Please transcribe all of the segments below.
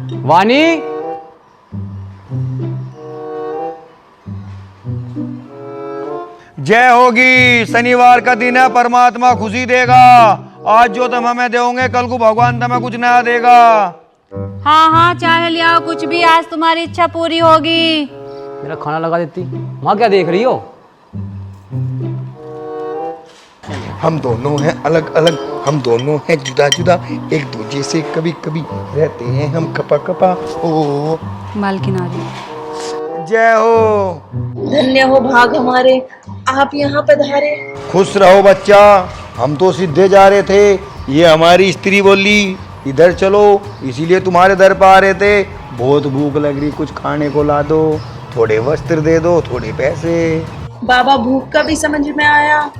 वानी, जय होगी। शनिवार का दिन है, परमात्मा खुशी देगा। आज जो तुम हमें दोगे कल को भगवान तुम्हें कुछ नया देगा। हाँ हाँ, चाहे ले आओ कुछ भी, आज तुम्हारी इच्छा पूरी होगी। मेरा खाना लगा देती। माँ क्या देख रही हो? हम दोनों हैं अलग अलग, हम दोनों हैं जुदा जुदा, एक दूसरे से कभी कभी रहते हैं हम कपा कपा। ओ मालकिन आ रही। जय हो। धन्य हो भाग हमारे, आप यहाँ पधारे। खुश रहो बच्चा। हम तो सीधे जा रहे थे, ये हमारी स्त्री बोली इधर चलो, इसीलिए तुम्हारे दर पर आ रहे थे। बहुत भूख लग रही, कुछ खाने को ला दो, थोड़े वस्त्र दे दो, थोड़े पैसे। बाबा भूख का भी समझ में आया,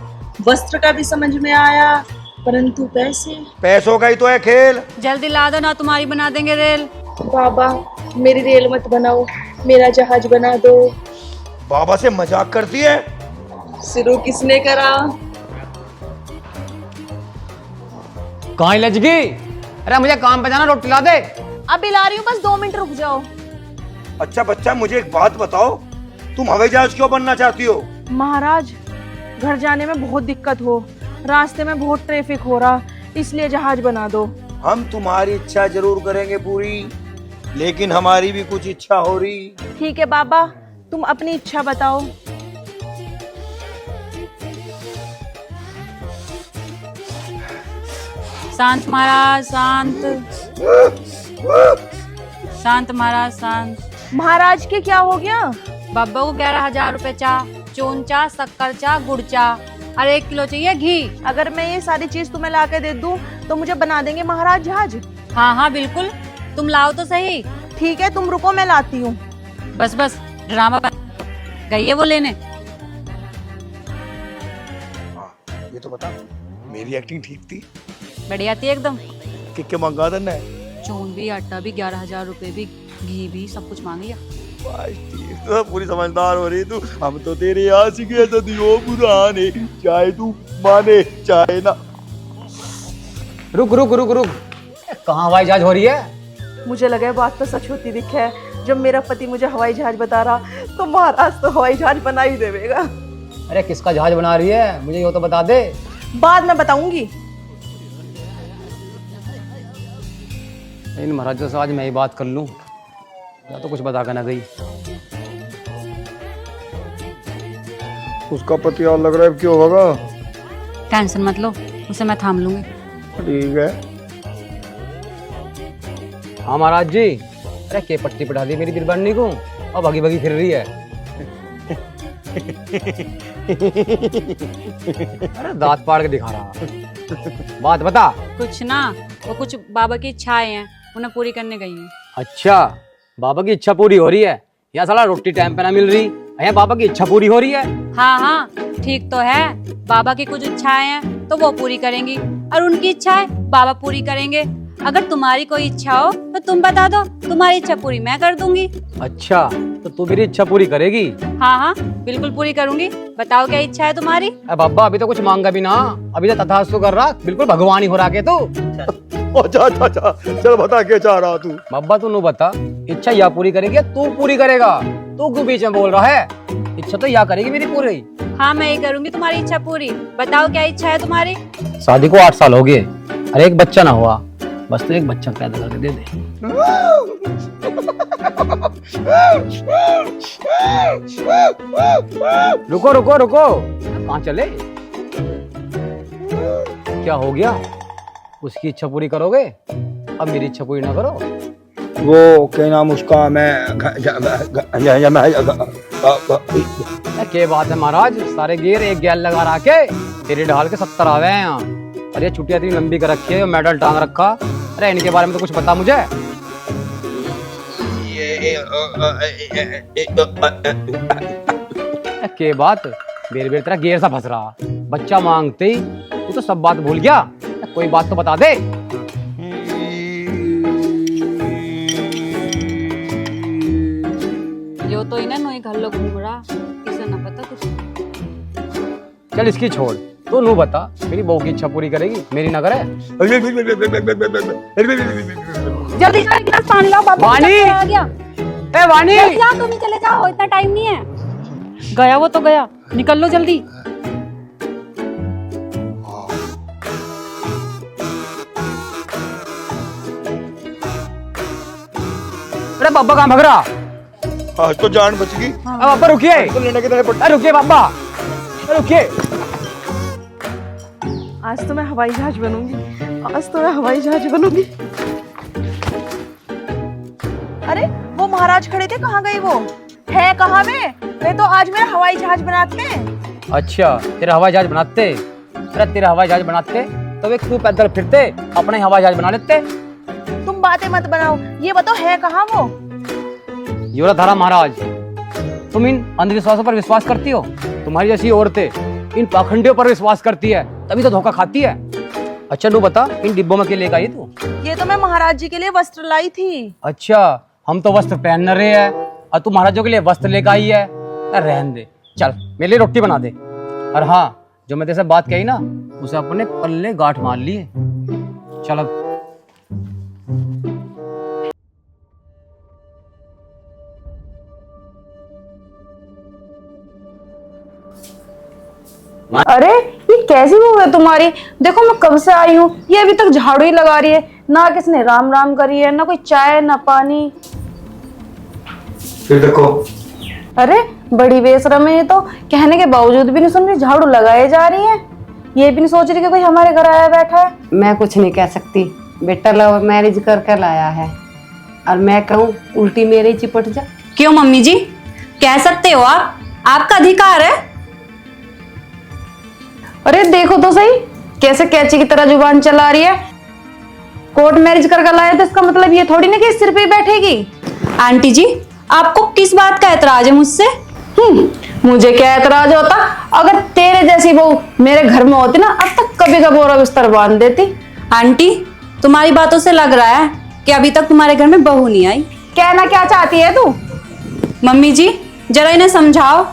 वस्त्र का भी समझ में आया, परंतु पैसे। पैसों का ही तो है खेल। जल्दी ला दो ना, तुम्हारी बना देंगे रेल। बाबा मेरी रेल मत बनाओ, मेरा जहाज बना दो। बाबा से मजाक करती है। शुरू किसने करा? कहाँ लज गई? अरे मुझे काम पे जाना, रोटी ला दे। अभी ला रही हूँ, बस 2 मिनट रुक जाओ। अच्छा बच्चा, मुझे एक बात बताओ, तुम हवाई जहाज क्यों बनना चाहती हो? महाराज, घर जाने में बहुत दिक्कत हो, रास्ते में बहुत ट्रैफिक हो रहा, इसलिए जहाज बना दो। हम तुम्हारी इच्छा जरूर करेंगे पूरी, लेकिन हमारी भी कुछ इच्छा हो रही। ठीक है बाबा, तुम अपनी इच्छा बताओ। शांत महाराज, शांत। शांत महाराज, शांत। महाराज के क्या हो गया? बाबा को 11,000 रुपए चा, चून चा, शक्कर चा, गुड़ चा और 1 किलो चाहिए घी। अगर मैं ये सारी चीज तुम्हें ला के दे दूं तो मुझे बना देंगे महाराज जहाज? हाँ हाँ बिल्कुल, तुम लाओ तो सही। ठीक है, तुम रुको, मैं लाती हूँ। बस बस, ड्रामा बंद। गई है वो लेने। ये तो बता, मेरी एक्टिंग ठीक थी? बढ़िया थी एकदम। कि मंगा देना चून भी, आटा भी, 11,000 रुपए भी, घी भी, सब कुछ मांग लिया। तो पूरी समझदार हो रही तू। हम तो तेरे आशिक हैं सदियों पुराने, चाहे तू माने चाहे ना। रुक रुक रुक रुक, कहाँ हवाई जहाज हो रही है? मुझे लगा बात तो सच होती दिखे। जब मेरा पति मुझे हवाई जहाज बता रहा तो महाराज तो हवाई जहाज बना ही देगा। अरे किसका जहाज बना रही है, मुझे ये तो बता दे। बाद में बताऊंगी। इन महाराजों से आज मैं ही बात कर लूं, या तो कुछ बता कर ना गई। उसका पति और लग रहा है, क्यों होगा? टेंशन मत लो, उसे मैं थाम लूंगी। ठीक है। हाँ महाराज जी। अरे के पट्टी पिटा दी मेरी बिरबानी को और भगी भगी फिर रही है। अरे दांत पाड़ के दिखा रहा। बात बता। कुछ ना, वो कुछ बाबा की इच्छाएं हैं, उन्हें पूरी करने गई हूँ। अच्छा, बाबा की इच्छा पूरी हो रही है? यहाँ साला रोटी टाइम पे ना मिल रही, यहाँ बाबा की इच्छा पूरी हो रही है। हाँ हाँ ठीक तो है, बाबा की कुछ इच्छाएं हैं तो वो पूरी करेंगी, और उनकी इच्छाएं बाबा पूरी करेंगे। अगर तुम्हारी कोई इच्छा हो तो तुम बता दो, तुम्हारी इच्छा पूरी मैं कर दूंगी। अच्छा, तो तू मेरी इच्छा पूरी करेगी? हाँ हाँ बिल्कुल पूरी करूंगी। बताओ क्या इच्छा है तुम्हारी? अरे बाबा, अभी तो कुछ मांगा भी ना, अभी तो तथास्तु कर रहा, बिल्कुल भगवान ही हो रहा के तू। अच्छा, चल बता क्या चाह रहा तू? बाबा तू नु बता, इच्छा या पूरी करेगी या तू पूरी करेगा? तू क्यों बीच में बोल रहा है? इच्छा तो या करेगी मेरी पूरी। हाँ मैं ही करूंगी तुम्हारी इच्छा पूरी। बताओ क्या इच्छा है तुम्हारी? शादी को 8 साल हो गए, अरे एक बच्चा ना हुआ, बस तो एक बच्चा पैदा करके दे दे। रुको रुको रुको, कहाँ चले? क्या हो गया? उसकी इच्छा पूरी करोगे, अब मेरी इच्छा पूरी ना करो? वो क्या नाम उसका, मैं क्या बात है महाराज, सारे गियर एक गैल लगा रहा के तेरे ढाल के 70 आ गए हैं यहाँ। अरे छुट्टियां इतनी लंबी कर रखी है, मेडल टांग रखा। अरे इनके बारे में तो कुछ बता मुझे। के बात, बेर बेर तेरा गियर सा फंस रहा, बच्चा मांगते ही तू तो सब बात भूल गया। कोई बात तो बता दे। यो तो इन्हें नोई घर लोग घूम रहा, इसे ना पता कुछ। चल इसकी छोड़, तो नू बता, मेरी बहू की इच्छा पूरी करेगी, मेरी ना करे? जल्दी जाओ, एक गिलास पानी लाओ, बाबा वाणी! चक्कर आ गया। ए वाणी, जल्दी जाओ, तुम ही चले जाओ, इतना टाइम नहीं है। गया वो तो गया, निकल लो जल्दी। अरे बाबा कहाँ भाग रहा? आज तो जान बच गई। अब बाबा रुकिए, तो लेने के तरह अरे रुकिए बाबा, अरे रुकिए। आज तो मैं हवाई जहाज बनूंगी, आज तो मैं हवाई जहाज बनूंगी। अरे वो महाराज खड़े थे, कहाँ गए वो? है कहाँ वे तो आज मेरा हवाई जहाज बनाते हैं। अच्छा तेरा हवाई जहाज बनाते? अरे तेरा हवाई जहाज बनाते तो वे क्यों पैदल फिरते, अपने हवाई जहाज बना लेते। तुम बातें मत बनाओ, ये बताओ है कहाँ वो? युवराधारा महाराज, तुम इन अंधविश्वासों पर विश्वास करती हो? तुम्हारी जैसी औरतें इन पाखंडियों पर विश्वास करती है, तभी तो धोखा खाती है। अच्छा तू बता, इन डिब्बों में क्या लेकर आई तू? ये तो मैं महाराज जी के लिए वस्त्र लाई थी। अच्छा हम तो वस्त्र पहन रहे हैं और तू महाराजों के लिए वस्त्र लेकर आई है। अरे रहन दे, चल मेरे लिए रोटी बना दे। और हाँ, जो मैं तेरे से बात कही ना, उसे अपने पल्ले गांठ मार लिए। चल अब। अरे ये कैसी बहू है तुम्हारी? देखो मैं कब से आई हूँ, ये अभी तक झाड़ू ही लगा रही है, ना किसने राम राम करी है, ना कोई चाय ना पानी। फिर देखो, अरे बड़ी बेशरम है ये तो, कहने के बावजूद भी नहीं सुन रही, झाड़ू लगाए जा रही है। ये भी नहीं सोच रही कि कोई हमारे घर आया बैठा है। मैं कुछ नहीं कह सकती, बेटा लव मैरिज करके लाया है और मैं कहूँ उल्टी मेरे ही चिपट जा। क्यों मम्मी जी, कह सकते हो आप, आपका अधिकार है। अरे देखो तो सही, कैसे कैची की तरह जुबान चला रही है। कोर्ट मैरिज करके लाया तो इसका मतलब ये थोड़ी ना कि सिर पे ही बैठेगी। आंटी जी, आपको किस बात का एतराज है मुझसे? मुझे क्या एतराज होता, अगर तेरे जैसी बहू मेरे घर में होती ना, अब तक कभी का बोरा बिस्तर बांध देती। आंटी, तुम्हारी बातों से लग रहा है कि अभी तक तुम्हारे घर में बहू नहीं आई। कहना क्या चाहती है तू? मम्मी जी, जरा इन्हें समझाओ,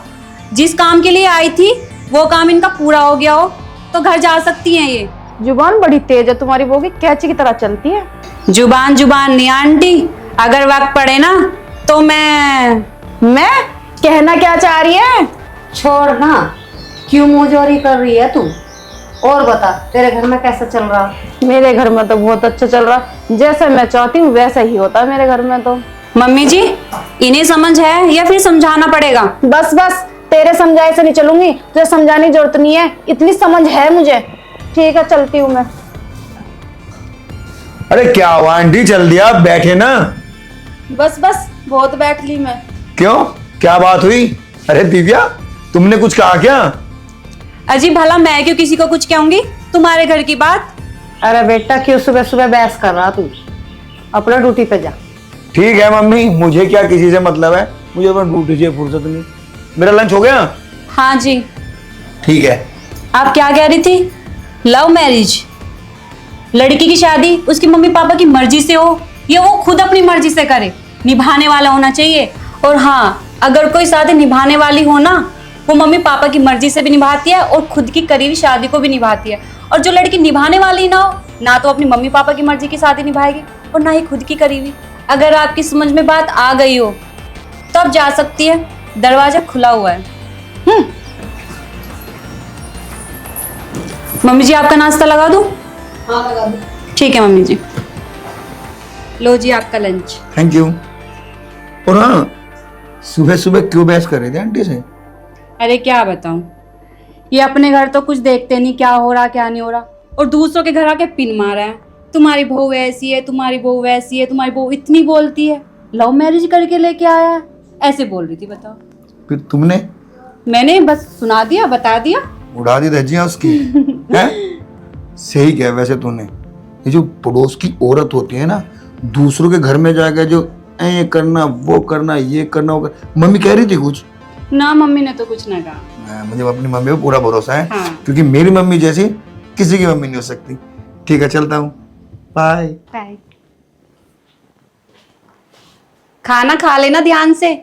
जिस काम के लिए आई थी वो काम इनका पूरा हो गया हो तो घर जा सकती हैं ये। जुबान बड़ी तेज है तुम्हारी बहू की, कैची की तरह चलती है। जुबान जुबान नहीं आंटी, अगर वक्त पड़े ना तो मैं कहना क्या चाह रही है? छोड़ ना, क्यों मुंहजोरी कर रही है तू? और बता तेरे घर में कैसा चल रहा? मेरे घर में तो बहुत अच्छा चल रहा, जैसे मैं चाहती हूँ वैसा ही होता है मेरे घर में तो। मम्मी जी, इन्हें समझ है या फिर समझाना पड़ेगा? बस बस, तेरे समझाए से नहीं चलूंगी, तुझे समझाने की जरूरत नहीं है, इतनी समझ है मुझे। ठीक है, चलती हूँ मैं। अरे क्या हुआ आंटी, चल दिया, बैठे ना। बस बस, बहुत बैठ ली मैं। क्यों, क्या बात हुई? अरे दिव्या, तुमने कुछ कहा क्या? अजी भला मैं क्यों किसी को कुछ कहूंगी, तुम्हारे घर की बात। अरे बेटा क्यों सुबह सुबह बहस कर रहा तू? अपना ड्यूटी पे जा। ठीक है मम्मी, मुझे क्या किसी से मतलब है, मुझे अपना ड्यूटी से फुर्सत नहीं। मेरा लंच हो गया? हाँ जी। ठीक है। आप क्या कह रही थी? लव मैरिज, लड़की की शादी उसकी मम्मी पापा की मर्जी से हो या वो खुद अपनी मर्जी से करे, निभाने वाला होना चाहिए। और हाँ, अगर कोई शादी निभाने वाली हो ना, वो मम्मी पापा की मर्जी से भी निभाती है और खुद की करी हुई शादी को भी निभाती है। और जो लड़की निभाने वाली ना हो, ना तो अपनी मम्मी पापा की मर्जी की शादी निभाएगी और ना ही खुद की करी हुई। अगर आपकी समझ में बात आ गई हो तब जा सकती है, दरवाजा खुला हुआ है। मम्मी जी, आपका नाश्ता लगा दूं? हाँ लगा दो। ठीक है मम्मी जी, लो जी आपका लंच। Thank you. और हाँ, सुबह सुबह क्यों बहस कर रहे थे आंटी से? अरे क्या बताऊं, ये अपने घर तो कुछ देखते नहीं क्या हो रहा क्या नहीं हो रहा, और दूसरों के घर आके पिन मारा है। तुम्हारी बहू ऐसी है, तुम्हारी बहू वैसी है, तुम्हारी बहू इतनी बोलती है, लव मैरिज करके लेके आया है, ऐसे बोल रही थी। बताओ। फिर तुमने? मैंने बस सुना दिया, बता दिया। उड़ा दी धज्जियां उसकी। हैं? सही कहा वैसे तूने। ये जो पड़ोस की औरत होती है ना, दूसरों के घर में जाकर जो ये करना वो करना ये करना वो करना। मम्मी कह रही थी कुछ? ना, मम्मी ने तो कुछ ना कहा। मुझे अपनी मम्मी पे पूरा भरोसा है। हाँ। क्योंकि मेरी मम्मी जैसी किसी की मम्मी नहीं हो सकती। ठीक है, चलता हूँ, बाय। खाना खा लेना ध्यान से।